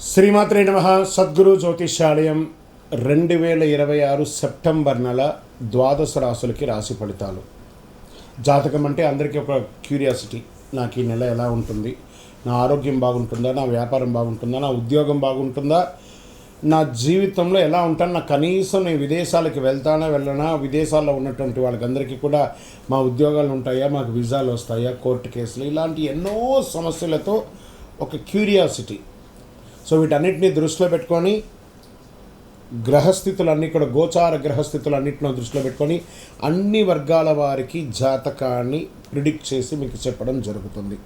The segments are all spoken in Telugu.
శ్రీమాత్రే నమః. సద్గురు జ్యోతిష్యాలయం 2026 సెప్టెంబర్ నెల ద్వాదశ రాశులకి రాశి ఫలితాలు. జాతకం అంటే అందరికీ ఒక క్యూరియాసిటీ. నాకు ఈ నెల ఎలా ఉంటుంది, నా ఆరోగ్యం బాగుంటుందా, నా వ్యాపారం బాగుంటుందా, నా ఉద్యోగం బాగుంటుందా, నా జీవితంలో ఎలా ఉంటాను, నా కనీసం నేను విదేశాలకు వెళ్ళనా, విదేశాల్లో ఉన్నటువంటి వాళ్ళకందరికీ కూడా మా ఉద్యోగాలు ఉంటాయా, మాకు వీసాలు వస్తాయా, కోర్టు కేసులు, ఇలాంటి ఎన్నో సమస్యలతో ఒక క్యూరియాసిటీ. సో వీటన్నిటిని దృష్టిలో పెట్టుకొని గ్రహస్థితులన్నీ కూడా గోచార గ్రహస్థితులన్నింటిలో దృష్టిలో పెట్టుకొని అన్ని వర్గాల వారికి జాతకాన్ని ప్రిడిక్ట్ చేసి మీకు చెప్పడం జరుగుతుంది.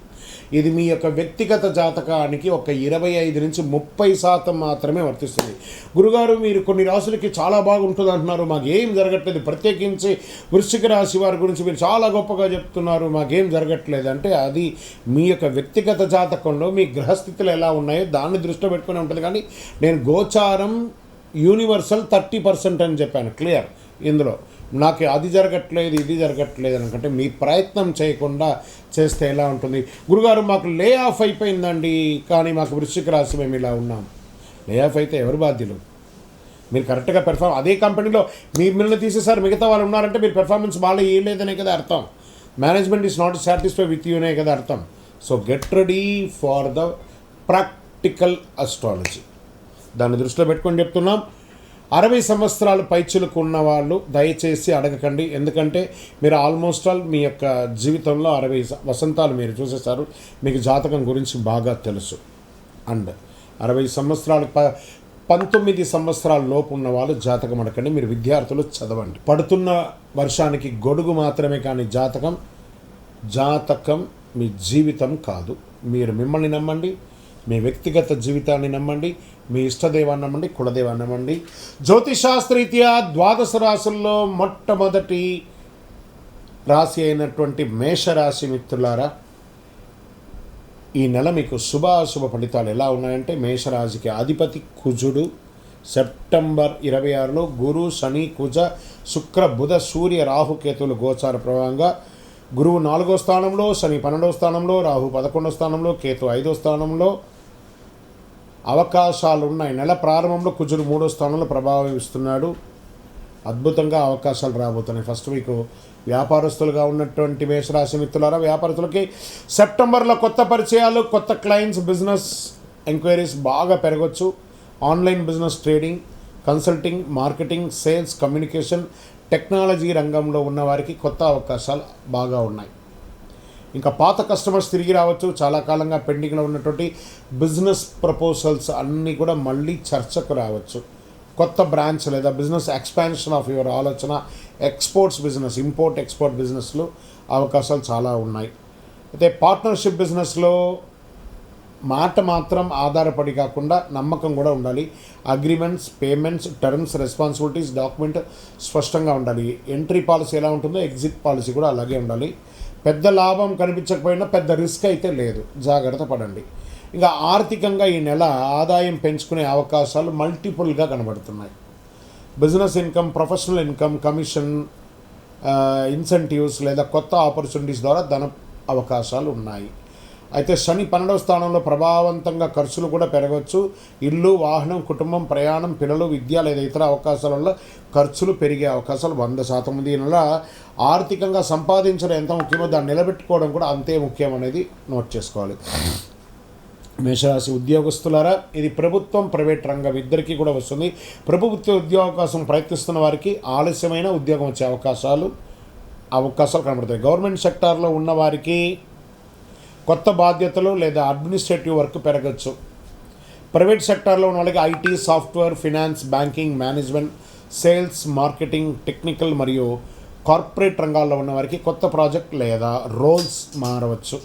ఇది మీ యొక్క వ్యక్తిగత జాతకానికి ఒక 25 నుంచి 30% మాత్రమే వర్తిస్తుంది. గురుగారు, మీరు కొన్ని రాశులకి చాలా బాగుంటుంది అంటున్నారు, మాకేం జరగట్లేదు, ప్రత్యేకించి వృశ్చిక రాశి వారి గురించి మీరు చాలా గొప్పగా చెప్తున్నారు, మాకేం జరగట్లేదు అంటే అది మీ యొక్క వ్యక్తిగత జాతకంలో మీ గ్రహస్థితులు ఎలా ఉన్నాయో దాన్ని దృష్టిలో పెట్టుకుని ఉంటుంది. కానీ నేను గోచారం యూనివర్సల్ 30% అని చెప్పాను, క్లియర్. ఇందులో నాకు అది జరగట్లేదు ఇది జరగట్లేదు అనుకంటే మీ ప్రయత్నం చేయకుండా చేస్తే ఎలా ఉంటుంది. గురుగారు, మాకు లే ఆఫ్ అయిపోయిందండి, కానీ మాకు వృశ్చిక రాశి మేము ఇలా ఉన్నాం. లే ఆఫ్ అయితే ఎవరు బాధ్యులు? మీరు కరెక్ట్గా అదే కంపెనీలో మిమ్మల్ని తీసేసారు, మిగతా వాళ్ళు ఉన్నారంటే మీరు పెర్ఫార్మెన్స్ బాగా వేయలేదనే కదా అర్థం. Management is not satisfy with యూనే కదా అర్థం. So get ready for the practical astrology. దాన్ని దృష్టిలో పెట్టుకొని చెప్తున్నాం. 60 సంవత్సరాలు పైచులకు ఉన్న వాళ్ళు దయచేసి అడగకండి, ఎందుకంటే మీరు ఆల్మోస్ట్ ఆల్ మీ యొక్క జీవితంలో 60 వసంతాలు మీరు చూసేశారు, మీకు జాతకం గురించి బాగా తెలుసు. అండ్ 60 సంవత్సరాలు 19 సంవత్సరాల లోపు ఉన్న వాళ్ళు జాతకం అడగండి. మీరు విద్యార్థులు చదవండి. పడుతున్న వర్షానికి గొడుగు మాత్రమే, కానీ జాతకం మీ జీవితం కాదు. మీరు మిమ్మల్ని నమ్మండి, మీ వ్యక్తిగత జీవితాన్ని నమ్మండి, మీ ఇష్టదైవాన్ని నమ్మండి, కులదైవాన్ని నమ్మండి. జ్యోతిషాస్త్రరీత్యా ద్వాదశ రాశుల్లో మొట్టమొదటి రాశి అయినటువంటి మేషరాశి మిత్రులారా, ఈ నెల మీకు శుభాశుభ ఫలితాలు ఎలా ఉన్నాయంటే, మేషరాశికి అధిపతి కుజుడు. సెప్టెంబర్ 26లో గురు, శని, కుజ, శుక్ర, బుధ, సూర్య, రాహుకేతువులు గోచార ప్రభావంగా. గురువు 4వ స్థానంలో, శని 12వ స్థానంలో, రాహు 11వ స్థానంలో, కేతు 5వ స్థానంలో అవకాశాలు ఉన్నాయి. నెల ప్రారంభంలో కుజుడు 3వ స్థానంలో ప్రభావం ఇస్తున్నాడు. అద్భుతంగా అవకాశాలు రాబోతున్నాయి. ఫస్ట్ మీకు వ్యాపారస్తులుగా ఉన్నటువంటి మేషరాశి మిత్రులారా, వ్యాపారస్తులకి సెప్టెంబర్లో కొత్త పరిచయాలు, కొత్త క్లయింట్స్, బిజినెస్ ఎంక్వైరీస్ బాగా పెరగవచ్చు. Online business, trading, consulting, marketing, sales, communication, technology రంగంలో ఉన్న వారికి కొత్త అవకాశాలు బాగా ఉన్నాయి. ఇంకా పాత కస్టమర్స్ తిరిగి రావచ్చు. చాలా కాలంగా పెండింగ్లో ఉన్నటువంటి బిజినెస్ ప్రపోజల్స్ అన్నీ కూడా మళ్ళీ చర్చకు రావచ్చు. కొత్త బ్రాంచ్ లేదా బిజినెస్ ఎక్స్పాన్షన్ ఆఫ్ యువర్ ఆలోచన, ఎక్స్పోర్ట్స్ బిజినెస్, ఇంపోర్ట్ ఎక్స్పోర్ట్ బిజినెస్లో అవకాశాలు చాలా ఉన్నాయి. అయితే పార్ట్నర్షిప్ బిజినెస్లో మాట మాత్రం ఆధారపడి కాకుండా నమ్మకం కూడా ఉండాలి. Agreements, payments, terms, responsibilities, document స్పష్టంగా ఉండాలి. ఎంట్రీ పాలసీ ఎలా ఉంటుందో ఎగ్జిట్ పాలసీ కూడా అలాగే ఉండాలి. పెద్ద లాభం కనిపించకపోయినా పెద్ద రిస్క్ అయితే లేదు, జాగ్రత్త పడండి. ఇంకా ఆర్థికంగా ఈ నెల ఆదాయం పెంచుకునే అవకాశాలు మల్టిపుల్గా కనబడుతున్నాయి. Business income, professional income, commission, incentives లేదా కొత్త ఆపర్చునిటీస్ ద్వారా ధన అవకాశాలు ఉన్నాయి. అయితే శని 12వ స్థానంలో ప్రభావవంతంగా ఖర్చులు కూడా పెరగవచ్చు. ఇల్లు, వాహనం, కుటుంబం, ప్రయాణం, పిల్లలు, విద్య లేదా ఇతర అవకాశాల వల్ల ఖర్చులు పెరిగే అవకాశాలు 100% ఉంది. ఈ నెల ఆర్థికంగా సంపాదించడం ఎంత ముఖ్యమో దాన్ని నిలబెట్టుకోవడం కూడా అంతే ముఖ్యం అనేది నోట్ చేసుకోవాలి. మేషరాశి ఉద్యోగస్తులారా, ఇది ప్రభుత్వం, ప్రైవేట్ రంగం ఇద్దరికీ కూడా వస్తుంది. ప్రభుత్వ ఉద్యోగం ప్రయత్నిస్తున్న వారికి ఆలస్యమైన ఉద్యోగం వచ్చే అవకాశాలు కనబడతాయి. గవర్నమెంట్ సెక్టార్లో ఉన్న వారికి కొత్త బాధ్యతలు లేదా అడ్మినిస్ట్రేటివ్ వర్క్ పెరగచ్చు. ప్రైవేట్ సెక్టార్లో ఉన్న వాళ్ళకి IT, software, finance, banking, management, sales, marketing, technical మరియు కార్పొరేట్ రంగాల్లో ఉన్న వారికి కొత్త ప్రాజెక్ట్ లేదా రోల్స్ మారవచ్చు.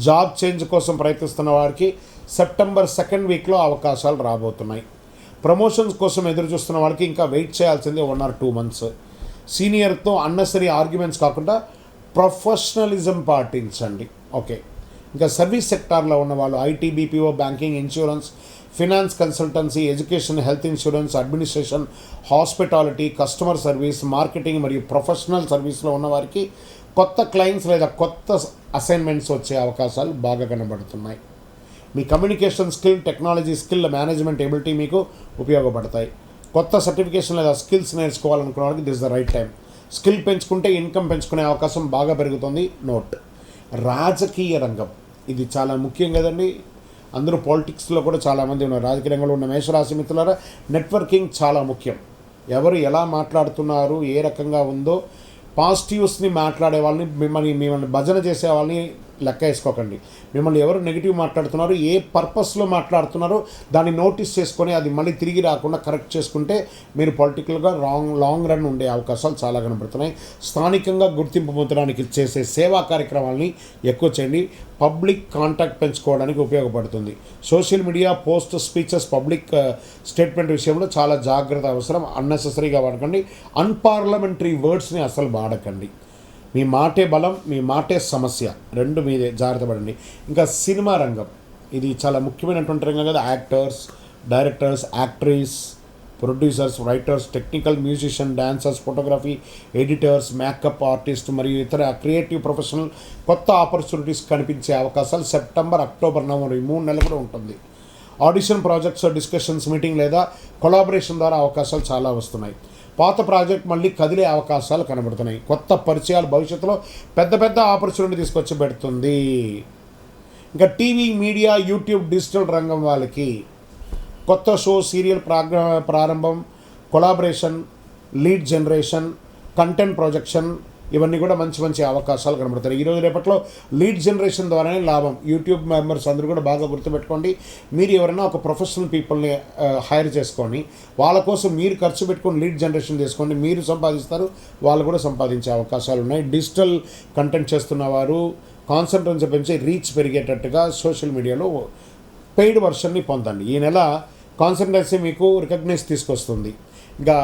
జాబ్ చేంజ్ కోసం ప్రయత్నిస్తున్న వారికి సెప్టెంబర్ 2nd వీక్లో అవకాశాలు రాబోతున్నాయి. ప్రమోషన్స్ కోసం ఎదురు చూస్తున్న వాళ్ళకి ఇంకా వెయిట్ చేయాల్సిందే 1 or 2 months. సీనియర్తో అన్నెసరీ ఆర్గ్యుమెంట్స్ కాకుండా ప్రొఫెషనలిజం పాటించండి. ఓకే. ఇంకా సర్వీస్ సెక్టార్లో ఉన్న వాళ్ళు IT, BPO, banking, insurance, finance, consultancy, education, health insurance, administration, hospitality, customer service, marketing మరియు ప్రొఫెషనల్ సర్వీస్లో ఉన్న వారికి కొత్త క్లయింట్స్ లేదా కొత్త అసైన్మెంట్స్ వచ్చే అవకాశాలు బాగా కనబడుతున్నాయి. మీ communication skill, technology skill, management ability మీకు ఉపయోగపడతాయి. కొత్త సర్టిఫికేషన్ లేదా స్కిల్స్ నేర్చుకోవాలనుకున్న వాళ్ళకి this the right time. Skill పెంచుకుంటే ఇన్కమ్ పెంచుకునే అవకాశం బాగా పెరుగుతుంది. నోట్. రాజకీయ రంగం ఇది చాలా ముఖ్యం కదండి. అందరూ పాలిటిక్స్లో కూడా చాలామంది ఉన్నారు. రాజకీయ రంగంలో ఉన్న మేషరాశి మిత్రులారా, నెట్వర్కింగ్ చాలా ముఖ్యం. ఎవరు ఎలా మాట్లాడుతున్నారు, ఏ రకంగా ఉందో, పాజిటివ్స్ని మాట్లాడే వాళ్ళని, మిమ్మల్ని భజన చేసే వాళ్ళని లెక్క వేసుకోకండి. మిమ్మల్ని ఎవరు నెగిటివ్ మాట్లాడుతున్నారు, ఏ పర్పస్లో మాట్లాడుతున్నారో దాన్ని నోటీస్ చేసుకొని అది మళ్ళీ తిరిగి రాకుండా కరెక్ట్ చేసుకుంటే మీరు పొలిటికల్గా లాంగ్ రన్ ఉండే అవకాశాలు చాలా కనబడుతున్నాయి. స్థానికంగా గుర్తింపు పొందడానికి చేసే సేవా కార్యక్రమాలని ఎక్కువ చేయండి. పబ్లిక్ కాంటాక్ట్ పెంచుకోవడానికి ఉపయోగపడుతుంది. Social media, post, speeches, public statement విషయంలో చాలా జాగ్రత్త అవసరం. అన్నెసెసరీగా వాడకండి. అన్పార్లమెంటరీ వర్డ్స్ని అసలు వాడకండి. మీ మాటే బలం, మీ మాటే సమస్య, రెండు మీదే జాగ్రత్త పడండి. ఇంకా సినిమా రంగం ఇది చాలా ముఖ్యమైనటువంటి రంగం కదా. Actors, directors, actress, producers, writers, technical musician, dancers, photography, editors, makeup artist మరియు ఇతర క్రియేటివ్ ప్రొఫెషనల్ కొత్త ఆపర్చునిటీస్ కనిపించే అవకాశాలు సెప్టెంబర్, అక్టోబర్, నవంబర్ ఈ 3 నెలలు కూడా ఉంటుంది. ఆడిషన్ ప్రాజెక్ట్స్, డిస్కషన్స్, మీటింగ్ లేదా కొలాబరేషన్ ద్వారా అవకాశాలు చాలా వస్తున్నాయి. పాత ప్రాజెక్ట్ మళ్ళీ కదిలే అవకాశాలు కనబడుతున్నాయి. కొత్త పరిచయాలు భవిష్యత్తులో పెద్ద ఆపర్చునిటీ తీసుకొచ్చి పెడుతుంది. ఇంకా టీవీ, మీడియా, యూట్యూబ్, డిజిటల్ రంగం వాళ్ళకి కొత్త షో, సీరియల్ ప్రారంభం, collaboration, lead generation, content projection ఇవన్నీ కూడా మంచి అవకాశాలు కనబడతాయి. ఈరోజు రేపట్లో లీడ్ జనరేషన్ ద్వారానే లాభం. యూట్యూబ్ మెంబర్స్ అందరూ కూడా బాగా గుర్తుపెట్టుకోండి. మీరు ఎవరైనా ఒక ప్రొఫెషనల్ పీపుల్ని హైర్ చేసుకొని వాళ్ళ కోసం మీరు ఖర్చు పెట్టుకొని లీడ్ జనరేషన్ చేసుకోండి. మీరు సంపాదిస్తారు, వాళ్ళు కూడా సంపాదించే అవకాశాలు ఉన్నాయి. డిజిటల్ కంటెంట్ చేస్తున్న వారు కాన్సంట్రేషన్ పెంచి రీచ్ పెరిగేటట్టుగా సోషల్ మీడియాలో పెయిడ్ వర్షన్ని పొందండి. ఈ నెల కాన్సంట్రేషన్ మీకు రికగ్నైజ్ తీసుకొస్తుంది. ఇంకా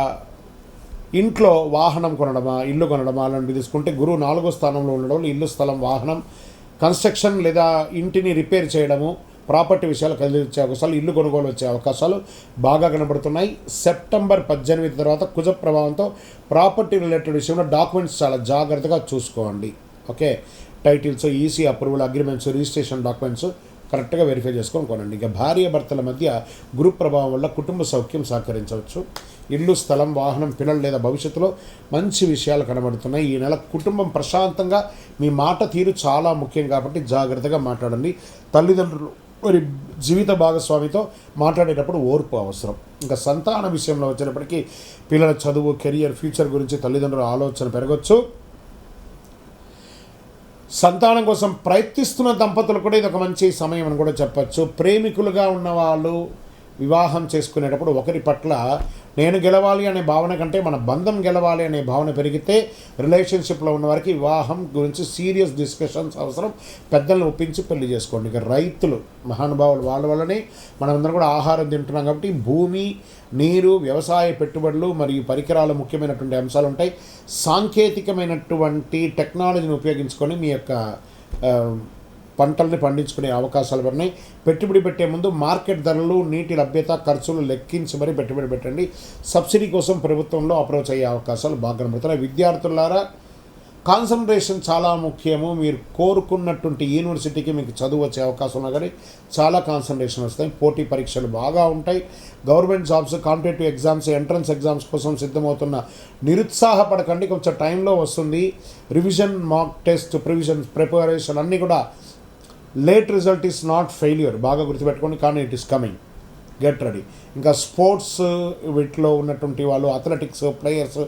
ఇంట్లో వాహనం కొనడమా, ఇల్లు కొనడమా అలాంటివి తీసుకుంటే గురువు 4వ స్థానంలో ఉండడం ఇల్లు, స్థలం, వాహనం, కన్స్ట్రక్షన్ లేదా ఇంటిని రిపేర్ చేయడము, ప్రాపర్టీ విషయాలు కలిసి అవకాశాలు, ఇల్లు కొనుగోలు వచ్చే అవకాశాలు బాగా కనబడుతున్నాయి. సెప్టెంబర్ 18 తర్వాత కుజ ప్రభావంతో ప్రాపర్టీ రిలేటెడ్ విషయంలో డాక్యుమెంట్స్ చాలా జాగ్రత్తగా చూసుకోండి. Okay, titles, EC approval, agreements, registration documents కరెక్ట్గా వెరిఫై చేసుకొని కొనండి. ఇక భార్య భర్తల మధ్య గురు ప్రభావం వల్ల కుటుంబ సౌఖ్యం సహకరించవచ్చు. ఇల్లు, స్థలం, వాహనం, పిల్లలు లేదా భవిష్యత్తులో మంచి విషయాలు కనబడుతున్నాయి. ఈ నెల కుటుంబం ప్రశాంతంగా, మీ మాట తీరు చాలా ముఖ్యం కాబట్టి జాగ్రత్తగా మాట్లాడండి. తల్లిదండ్రులు మరి జీవిత భాగస్వామితో మాట్లాడేటప్పుడు ఓర్పు అవసరం. ఇంకా సంతాన విషయంలో వచ్చేటప్పటికీ పిల్లల చదువు, కెరియర్, ఫ్యూచర్ గురించి తల్లిదండ్రుల ఆలోచన పెరగచ్చు. సంతానం కోసం ప్రయత్నిస్తున్న దంపతులు కూడా ఇది ఒక మంచి సమయం అని కూడా చెప్పచ్చు. ప్రేమికులుగా ఉన్నవాళ్ళు వివాహం చేసుకునేటప్పుడు ఒకరి పట్ల నేను గెలవాలి అనే భావన కంటే మన బంధం గెలవాలి అనే భావన పెరిగితే రిలేషన్షిప్లో ఉన్నవారికి వివాహం గురించి సీరియస్ డిస్కషన్స్ అవసరం. పెద్దలను ఒప్పించి పెళ్లి చేసుకోండి. ఇక రైతులు మహానుభావులు, వాళ్ళ వల్లనే మనమందరం కూడా ఆహారం తింటున్నాం కాబట్టి భూమి, నీరు, వ్యవసాయ పెట్టుబడులు మరియు పరికరాలు ముఖ్యమైనటువంటి అంశాలు ఉంటాయి. సాంకేతికమైనటువంటి టెక్నాలజీని ఉపయోగించుకొని మీ యొక్క పంటల్ని పండించుకునే అవకాశాలు ఉన్నాయి. పెట్టుబడి పెట్టే ముందు మార్కెట్ ధరలు, నీటి లభ్యత, ఖర్చులు లెక్కించి మరీ పెట్టుబడి పెట్టండి. సబ్సిడీ కోసం ప్రభుత్వంలో అప్రోచ్ అయ్యే అవకాశాలు బాగా కనబడుతున్నాయి. విద్యార్థులారా, కాన్సన్ట్రేషన్ చాలా ముఖ్యము. మీరు కోరుకున్నటువంటి యూనివర్సిటీకి మీకు చదువు వచ్చే అవకాశం ఉన్నా కానీ చాలా కాన్సన్ట్రేషన్ వస్తాయి. పోటీ పరీక్షలు బాగా ఉంటాయి. Government jobs, competitive exams, entrance exams కోసం సిద్ధమవుతున్న నిరుత్సాహపడకండి. కొంచెం టైంలో వస్తుంది. రివిజన్, మాక్ టెస్ట్, ప్రిపరేషన్ అన్నీ కూడా late result is not failure, బాగా గుర్తుపెట్టుకోండి. కానీ it is coming, get ready. ఇంకా స్పోర్ట్స్ వీటిలో ఉన్నటువంటి వాళ్ళు, athletics players,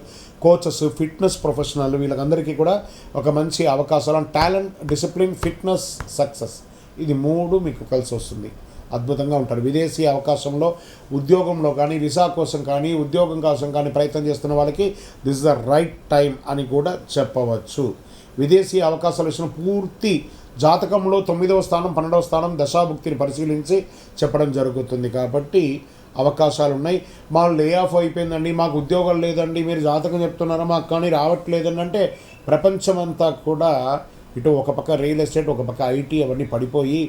coaches, fitness professional వీళ్ళకందరికీ కూడా ఒక మంచి అవకాశాలు. టాలెంట్, డిసిప్లిన్, ఫిట్నెస్, సక్సెస్ ఇది 3 మీకు కలిసి వస్తుంది. అద్భుతంగా ఉంటారు. విదేశీ అవకాశంలో, ఉద్యోగంలో కానీ, వీసా కోసం కానీ, ఉద్యోగం కోసం కానీ ప్రయత్నం చేస్తున్న వాళ్ళకి this is the right time అని కూడా చెప్పవచ్చు. విదేశీ అవకాశాల విషయం పూర్తి జాతకంలో 9వ స్థానం, 12వ స్థానం దశాభుక్తిని పరిశీలించి చెప్పడం జరుగుతుంది కాబట్టి అవకాశాలు ఉన్నాయి. మాకు లే ఆఫ్ అయిపోయిందండి, మాకు ఉద్యోగాలు లేదండి, మీరు జాతకం చెప్తున్నారా, మాకు కానీ రావట్లేదండి అంటే ప్రపంచమంతా కూడా ఇటు ఒక పక్క రియల్ ఎస్టేట్, ఒక పక్క ఐటీ అవన్నీ పడిపోయి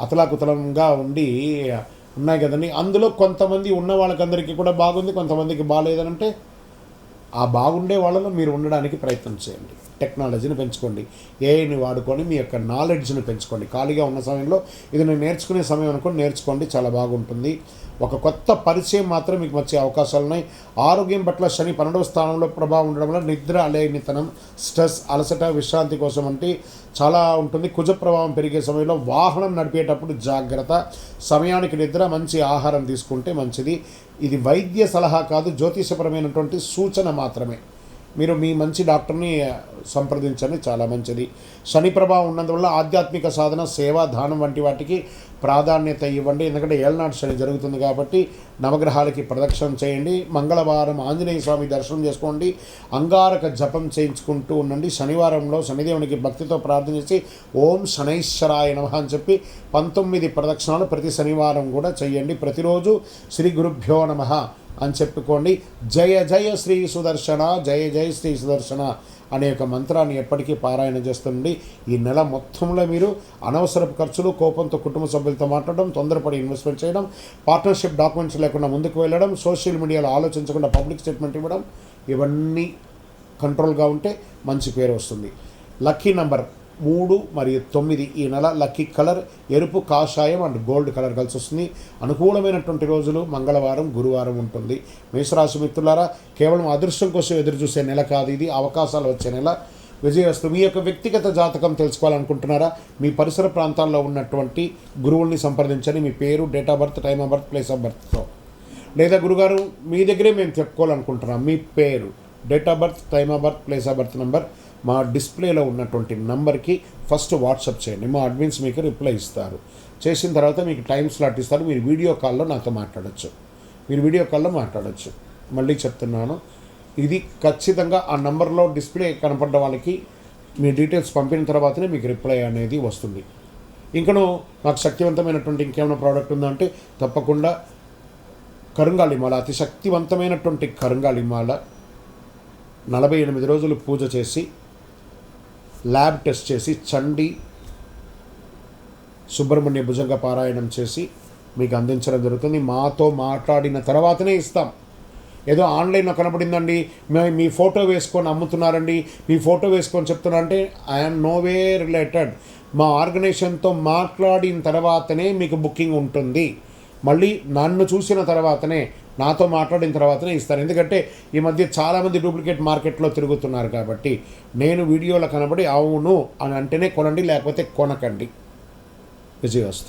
అతలాకుతలంగా ఉండి ఉన్నాయి కదండి. అందులో కొంతమంది ఉన్న వాళ్ళకందరికీ కూడా బాగుంది, కొంతమందికి బాగాలేదనంటే ఆ బాగుండే వాళ్ళలో మీరు ఉండడానికి ప్రయత్నం చేయండి. టెక్నాలజీని పెంచుకోండి. ఏఐని వాడుకొని మీ యొక్క నాలెడ్జ్ని పెంచుకోండి. ఖాళీగా ఉన్న సమయంలో ఇది నేను నేర్చుకునే సమయం అనుకోని నేర్చుకోండి, చాలా బాగుంటుంది. ఒక కొత్త పరిచయం మాత్రం మీకు వచ్చే అవకాశాలు ఉన్నాయి. ఆరోగ్యం పట్ల శని 12వ స్థానంలో ప్రభావం ఉండడం వల్ల నిద్ర అలేనితనం, స్ట్రెస్, అలసట, విశ్రాంతి కోసం అంటే చాలా ఉంటుంది. కుజ ప్రభావం పెరిగే సమయంలో వాహనం నడిపేటప్పుడు జాగ్రత్త. సమయానికి నిద్ర, మంచి ఆహారం తీసుకుంటే మంచిది. ఇది వైద్య సలహా కాదు, జ్యోతిషపరమైనటువంటి సూచన మాత్రమే. మీరు మీ మంచి డాక్టర్ని సంప్రదించండి, చాలా మంచిది. శని ప్రభావం ఉన్నందువల్ల ఆధ్యాత్మిక సాధన, సేవ, దానం వంటి వాటికి ప్రాధాన్యత ఇవ్వండి. ఎందుకంటే ఏళ్ళనాటి శని జరుగుతుంది కాబట్టి నవగ్రహాలకి ప్రదక్షిణం చేయండి. మంగళవారం ఆంజనేయ స్వామి దర్శనం చేసుకోండి. అంగారక జపం చేయించుకుంటూ ఉండండి. శనివారంలో శనిదేవునికి భక్తితో ప్రార్థన చేసి ఓం శనైశ్వరాయ నమః అని చెప్పి 19 ప్రదక్షిణాలు ప్రతి శనివారం కూడా చేయండి. ప్రతిరోజు శ్రీ గురుభ్యో నమః అని చెప్పుకోండి. జయ జయ శ్రీ సుదర్శన, జయ జయ శ్రీ సుదర్శన అనే ఒక మంత్రాన్ని ఎప్పటికీ పారాయణ చేస్తుండండి. ఈ నెల మొత్తంలో మీరు అనవసరపు ఖర్చులు, కోపంతో కుటుంబ సభ్యులతో మాట్లాడడం, తొందరపడి ఇన్వెస్ట్మెంట్ చేయడం, పార్ట్నర్షిప్ డాక్యుమెంట్స్ లేకుండా ముందుకు వెళ్ళడం, సోషల్ మీడియాలో ఆలోచించకుండా పబ్లిక్ స్టేట్మెంట్ ఇవ్వడం, ఇవన్నీ కంట్రోల్గా ఉంటే మంచి పేరు వస్తుంది. లక్కీ నంబర్ 3 మరియు 9 ఈ నెల. లక్కీ కలర్ ఎరుపు, కాషాయం అండ్ గోల్డ్ కలర్ కలిసి వస్తుంది. అనుకూలమైనటువంటి రోజులు మంగళవారం, గురువారం ఉంటుంది. మేషరాశి మిత్రులారా, కేవలం అదృష్టం కోసం ఎదురు చూసే నెల కాదు ఇది, అవకాశాలు వచ్చే నెల. విజయవస్తు. మీ యొక్క వ్యక్తిగత జాతకం తెలుసుకోవాలనుకుంటున్నారా? మీ పరిసర ప్రాంతాల్లో ఉన్నటువంటి గురువుల్ని సంప్రదించండి. మీ పేరు, date of birth, time of birth, place of బర్త్తో. లేదా గురుగారు మీ దగ్గరే మేము చెప్పుకోవాలనుకుంటున్నాం, మీ పేరు, date of birth, time of birth, place of birth number మా డిస్ప్లేలో ఉన్నటువంటి నంబర్కి ఫస్ట్ వాట్సాప్ చేయండి. మా అడ్మిన్స్ మీకు రిప్లై ఇస్తారు. చేసిన తర్వాత మీకు టైం స్లాట్ ఇస్తారు. మీరు వీడియో కాల్లో నాతో మాట్లాడచ్చు. మళ్ళీ చెప్తున్నాను, ఇది ఖచ్చితంగా ఆ నంబర్లో డిస్ప్లే కనపడ్డ వాళ్ళకి మీ డీటెయిల్స్ పంపిన తర్వాతనే మీకు రిప్లై అనేది వస్తుంది. ఇంకను నాకు శక్తివంతమైనటువంటి ఇంకేమైనా ప్రోడక్ట్ ఉందా అంటే తప్పకుండా కరుంగాళిమాల, అతి శక్తివంతమైనటువంటి కరుంగాళిమాల 48 రోజులు పూజ చేసి, ల్యాబ్ టెస్ట్ చేసి, చండీ సుబ్రహ్మణ్య భుజంగ పారాయణం చేసి మీకు అందించడం జరుగుతుంది. మాతో మాట్లాడిన తర్వాతనే ఇస్తాం. ఏదో ఆన్లైన్లో కనపడిందండి, మీ ఫోటో వేసుకొని అమ్ముతున్నారండి, మీ ఫోటో వేసుకొని చెప్తున్నారంటే ఐఎమ్ నోవే రిలేటెడ్. మా ఆర్గనైజేషన్తో మాట్లాడిన తర్వాతనే మీకు బుకింగ్ ఉంటుంది. మళ్ళీ నన్ను చూసిన తర్వాతనే, నాతో మాట్లాడిన తర్వాతనే ఇస్తాను. ఎందుకంటే ఈ మధ్య చాలామంది డూప్లికేట్ మార్కెట్లో తిరుగుతున్నారు కాబట్టి నేను వీడియోలో కనబడి అవును అని అంటేనే కొనండి, లేకపోతే కొనకండి. విజయవస్తు.